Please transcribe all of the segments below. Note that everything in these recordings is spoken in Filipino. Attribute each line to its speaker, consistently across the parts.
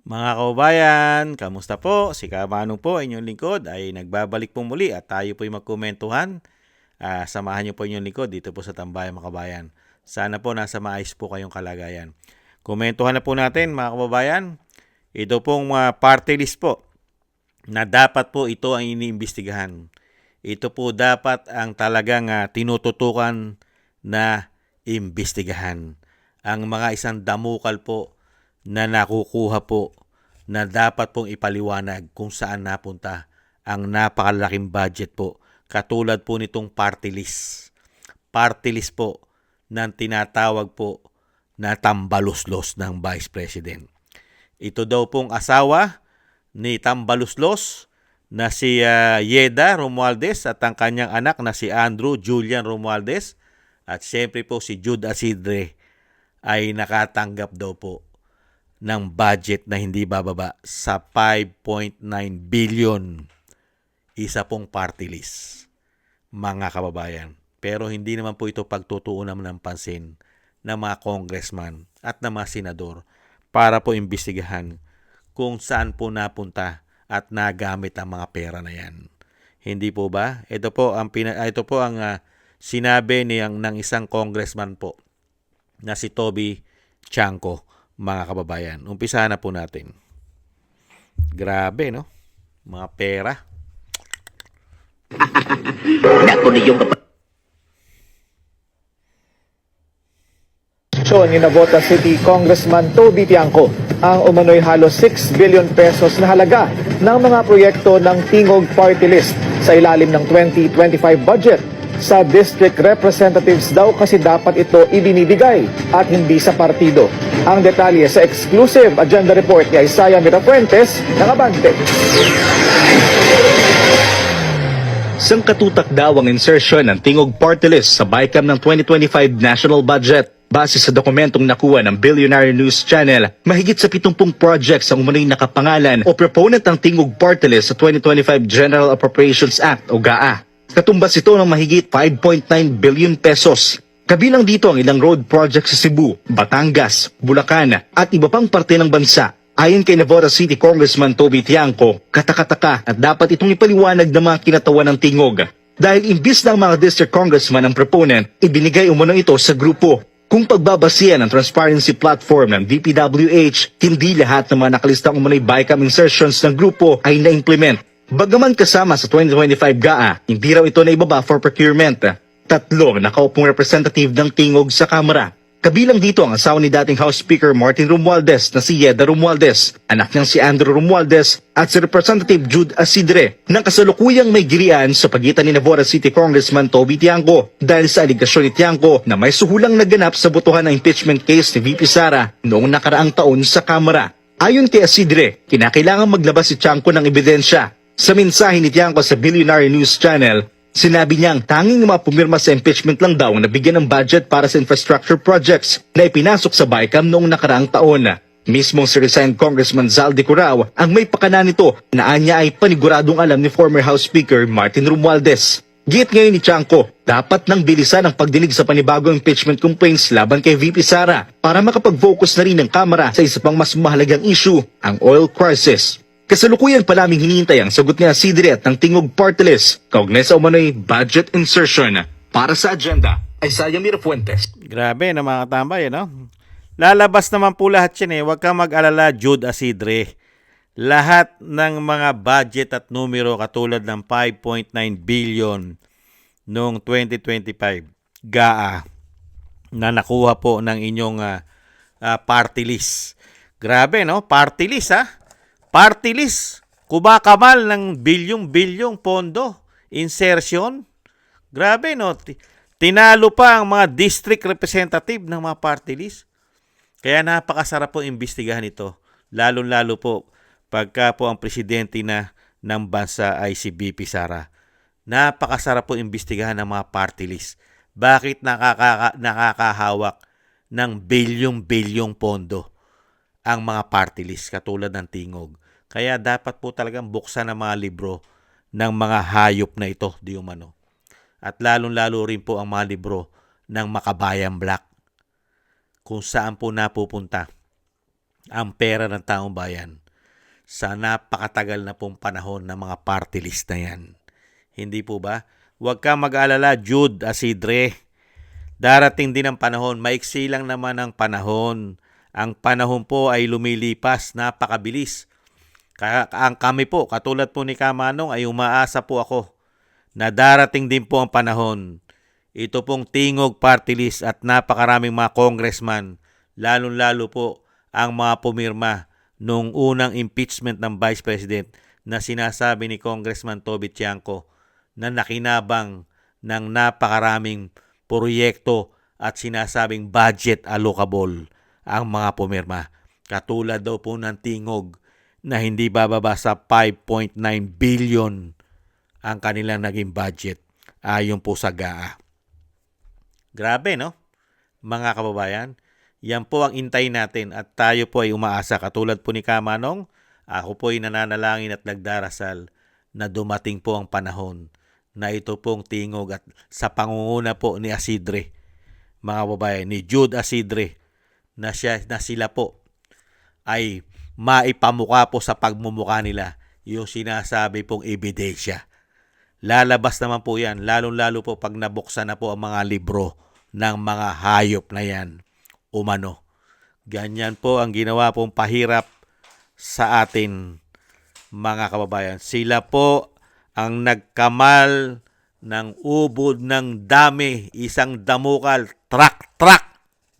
Speaker 1: Mga kababayan, kamusta po? Si Kamanong po, inyong lingkod ay nagbabalik po muli at tayo po'y magkomentuhan. Samahan niyo po inyong lingkod dito po sa Tambayan mga kababayan. Sana po nasa maayos po kayong kalagayan. Komentuhan na po natin mga kababayan. Ito pong party list po na dapat po ito ang iniimbestigahan. Ito po dapat ang talagang tinututukan na imbestigahan. Ang mga isang damukal po na nakukuha po na dapat pong ipaliwanag kung saan napunta ang napakalaking budget po. Katulad po nitong party list. Party list po ng tinatawag po na tambaluslos ng Vice President. Ito daw pong asawa ni Tambaluslos na si Yeda Romualdez at ang kanyang anak na si Andrew Julian Romualdez at siyempre po si Jude Asidre ay nakatanggap daw po ng budget na hindi bababa sa 5.9 billion. Isa pong party list, mga kababayan. Pero hindi naman po ito pagtutuunan ng pansin ng mga congressman at ng mga senador para po imbestigahan kung saan po napunta at nagamit ang mga pera na yan. Hindi po ba? Ito po ang sinabi ng isang congressman po na si Toby Chanco, mga kababayan. Umpisahan na po natin. Grabe, no? Mga pera.
Speaker 2: Naku na yung
Speaker 3: Ni Navota City Congressman Toby Tiangco ang umano'y halos 6 billion pesos na halaga ng mga proyekto ng Tingog Party List sa ilalim ng 2025 budget. Sa district representatives daw kasi dapat ito ibinibigay at hindi sa partido. Ang detalye sa exclusive agenda report ni Isaiah Mirafuentes ng Abante.
Speaker 4: Sangkatutak daw ang insertion ng Tingog Party List sa BICAM ng 2025 national budget. Base sa dokumentong nakuha ng Billionaire News Channel, mahigit sa 70 projects ang umano'y nakapangalan o proponent ng Tingog Party List sa 2025 General Appropriations Act o GAA. Katumbas ito ng mahigit 5.9 billion pesos. Kabilang dito ang ilang road projects sa Cebu, Batangas, Bulacan at iba pang parte ng bansa. Ayon kay Navota City Congressman Toby Tiangco, katakataka at dapat itong ipaliwanag ng mga kinatawan ng Tingog. Dahil imbis na ang mga district congressman ang proponent, ibinigay umano ito sa grupo. Kung pagbabasihan ng transparency platform ng DPWH, hindi lahat ng mga nakalistang umano'y BICAM insertions ng grupo ay na-implement. Bagaman kasama sa 2025 GAA, hindi raw ito na ibaba for procurement. Tatlong nakaupong representative ng Tingog sa Kamara. Kabilang dito ang asawa ni dating House Speaker Martin Romualdez na si Yeda Romualdez, anak niyang si Andrew Romualdez at si Representative Jude Asidre na kasalukuyang may girian sa pagitan ni Navota City Congressman Toby Tiangco dahil sa aligasyon ni Tiangco na may suhulang naganap sa botohan ng impeachment case ni VP Sara noong nakaraang taon sa Kamara. Ayon kay Asidre, kinakailangan maglabas si Tiangco ng ebidensya. Sa mensahe ni Tiangco sa Billionaire News Channel, sinabi niyang tanging mga pumirma sa impeachment lang daw na bigyan ng budget para sa infrastructure projects na ipinasok sa BICAM noong nakaraang taon. Mismong si resigned Congressman Zaldi Curao ang may pakana nito na anya ay paniguradong alam ni former House Speaker Martin Romualdez. Git ngayon ni Tiangco, dapat nang bilisan ang pagdinig sa panibagong impeachment complaints laban kay VP Sara para makapag-focus na rin ng Kamara sa isa pang mas mahalagang issue, ang oil crisis. Kasalukuyan pa naming hinihintay ang sagot ni Asidre at ng Tingog Party List kaugnay sa umano'y budget insertion. Para sa agenda, Isaiah Mirafuentes.
Speaker 1: Grabe na mga katambay, no? Lalabas naman po lahat yan eh. Huwag kang mag-alala, Jude Asidre. Lahat ng mga budget at numero katulad ng 5.9 billion noong 2025 GAA na nakuha po ng inyong party list. Grabe, no? Party list, ha? Party list, kumakamal ng bilyong-bilyong pondo, insertion. Grabe, no? Tinalo pa ang mga district representative ng mga party list. Kaya napakasarap po imbestigahan ito. Lalo-lalo po pagka po ang presidente na ng bansa ay si VP Sara. Napakasarap po imbestigahan ng mga party list. Bakit nakakahawak ng bilyong-bilyong pondo ang mga party list katulad ng Tingog? Kaya dapat po talagang buksan ang mga libro ng mga hayop na ito, di umano. At lalong-lalo rin po ang mga libro ng Makabayan Black kung saan po napupunta ang pera ng taong bayan sa napakatagal na pong panahon ng mga party list na yan. Hindi po ba? Huwag kang mag-alala, Jude Asidre. Darating din ang panahon. Maiksi lang naman ang panahon. Ang panahon po ay lumilipas, napakabilis. Kami po, katulad po ni Kamanong, ay umaasa po ako na darating din po ang panahon. Ito pong tingog party list at napakaraming mga congressman, lalong-lalo po ang mga pumirma nung unang impeachment ng Vice President na sinasabi ni Congressman Toby Tiangco na nakinabang ng napakaraming proyekto at sinasabing budget allocable ang mga pumirma. Katulad daw po ng tingog na hindi bababa sa 5.9 billion ang kanilang naging budget ayon po sa GAA. Grabe, no? Mga kababayan, yan po ang intay natin at tayo po ay umaasa. Katulad po ni Kamanong, ako po ay nananalangin at nagdarasal na dumating po ang panahon na ito pong tingog at sa pangunguna po ni Asidre, mga kababayan, ni Jude Asidre, na sila po ay maipamukha po sa pagmumukha nila yung sinasabi pong ebidensya. Lalabas naman po yan, lalong-lalo po pag nabuksan na po ang mga libro ng mga hayop na yan, umano. Ganyan po ang ginawa pong pahirap sa atin, mga kababayan. Sila po ang nagkamal ng ubod ng dami, isang damukal, trak,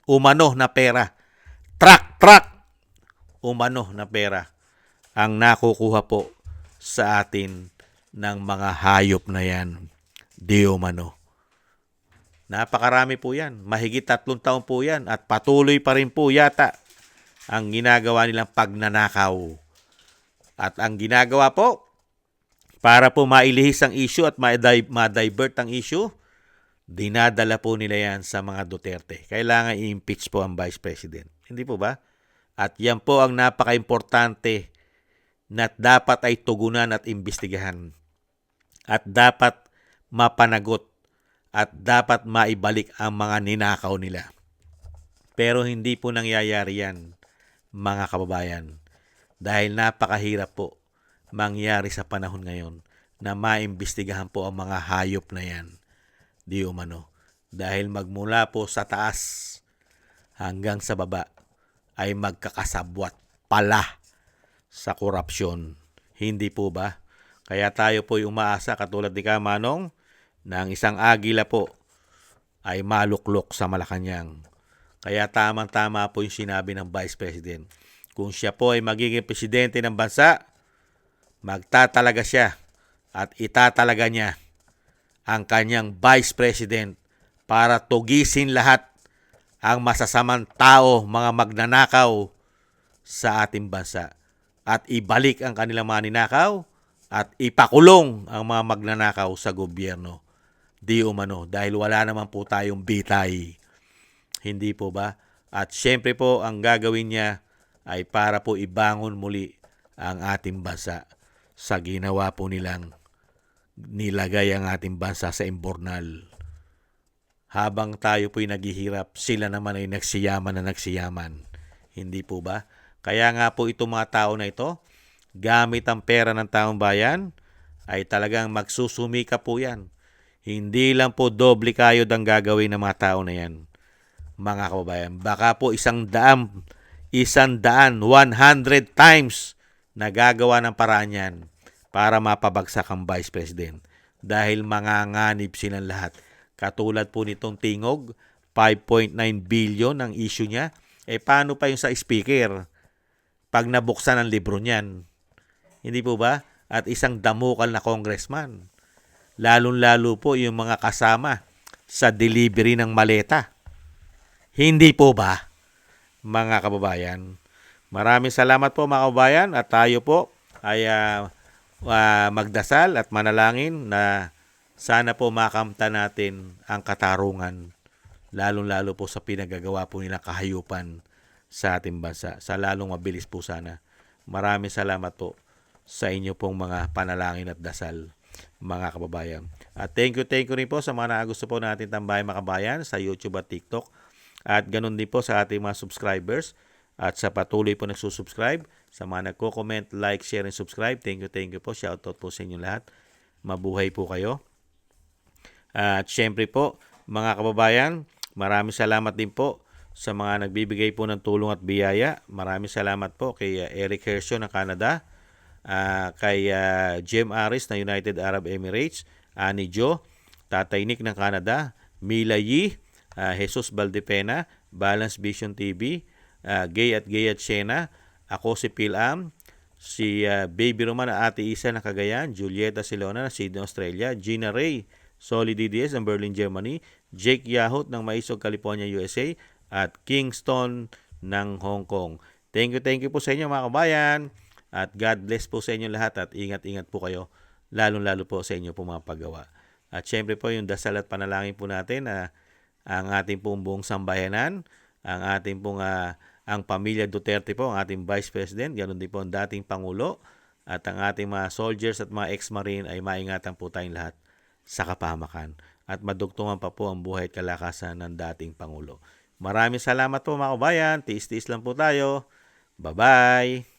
Speaker 1: umano na pera. Trak, umano na pera ang nakukuha po sa atin ng mga hayop na yan. Di umano. Napakarami po yan. Mahigit 3 taon po yan at patuloy pa rin po yata ang ginagawa nilang pagnanakaw. At ang ginagawa po, para po mailihis ang issue at ma-divert ang issue, dinadala po nila yan sa mga Duterte. Kailangan i-impeach po ang Vice President. Hindi po ba? At yan po ang napaka-importante na dapat ay tugunan at imbestigahan. At dapat mapanagot at dapat maibalik ang mga ninakaw nila. Pero hindi po nangyayari yan, mga kababayan. Dahil napakahirap po mangyari sa panahon ngayon na maimbestigahan po ang mga hayop na yan. Di umano. Dahil magmula po sa taas hanggang sa baba ay magkakasabwat pala sa korupsyon. Hindi po ba? Kaya tayo po umaasa katulad ni Kamanong na ang isang agila po ay maluklok sa Malacanang. Kaya tamang-tama po yung sinabi ng Vice President. Kung siya po ay magiging presidente ng bansa, magtatalaga siya at itatalaga niya ang kanyang Vice President para tugisin lahat ang masasamang tao, mga magnanakaw sa ating bansa. At ibalik ang kanilang mga ninakaw at ipakulong ang mga magnanakaw sa gobyerno. Di umano, dahil wala naman po tayong bitay. Hindi po ba? At syempre po, ang gagawin niya ay para po ibangon muli ang ating bansa sa ginawa po nilang nilagay ang ating bansa sa imbornal. Habang tayo po'y naghihirap, sila naman ay nagsiyaman. Hindi po ba? Kaya nga po itong mga tao na ito, gamit ang pera ng taong bayan, ay talagang magsusumika po yan. Hindi lang po doble kayod ang gagawin ng mga tao na yan, mga kababayan. Baka po 100, 100 times na gagawa ng paraan yan para mapabagsak ang Vice President. Dahil manganganib silang lahat. Katulad po nitong tingog, 5.9 billion ang issue niya. Paano pa yung sa speaker pag nabuksan ang libro niyan? Hindi po ba? At isang damukal na congressman. Lalong-lalo po yung mga kasama sa delivery ng maleta. Hindi po ba, mga kababayan? Maraming salamat po mga kababayan at tayo po ay magdasal at manalangin na sana po makamta natin ang katarungan, lalong-lalo po sa pinagagawa po nilang kahayupan sa ating bansa. Sa lalong mabilis po sana. Maraming salamat po sa inyo pong mga panalangin at dasal, mga kababayan. At thank you rin po sa mga gusto po natin tambayan mga kababayan sa YouTube at TikTok. At ganun din po sa ating mga subscribers. at sa patuloy po nagsusubscribe, sa mga nagko-comment, like, share, and subscribe. Thank you po. Shoutout po sa inyo lahat. Mabuhay po kayo. At syempre po, mga kababayan, maraming salamat din po sa mga nagbibigay po ng tulong at biyaya. Maraming salamat po kay Eric Hershon ng Canada, kay Jem Aris ng United Arab Emirates, Ani Jo, Tatay Nick ng Canada, Mila Yi, Jesus Valdepena, Balance Vision TV, Gay at Shena, ako si Pilam, si Baby Roman na Ate Isa ng Cagayan, Julieta Silona ng Sydney, Australia, Gina Ray, Solid DDS ng Berlin, Germany, Jake Yahut ng Maisog, California, USA, at Kingston ng Hong Kong. Thank you po sa inyo mga kabayan, at God bless po sa inyo lahat, at ingat-ingat po kayo, lalong-lalo po sa inyo po mga paggawa. At syempre po yung dasal at panalangin po natin na ang ating pong buong sambayanan, ang ating pong ang pamilya Duterte po, ang ating Vice President, ganoon din po ang dating Pangulo, at ang ating mga soldiers at mga ex-marine ay maingatan po tayong lahat sa kapahamakan at madugtungan pa po ang buhay at kalakasan ng dating Pangulo. Maraming salamat po mga kabayan. Tiis-tiis lang po tayo. Bye-bye!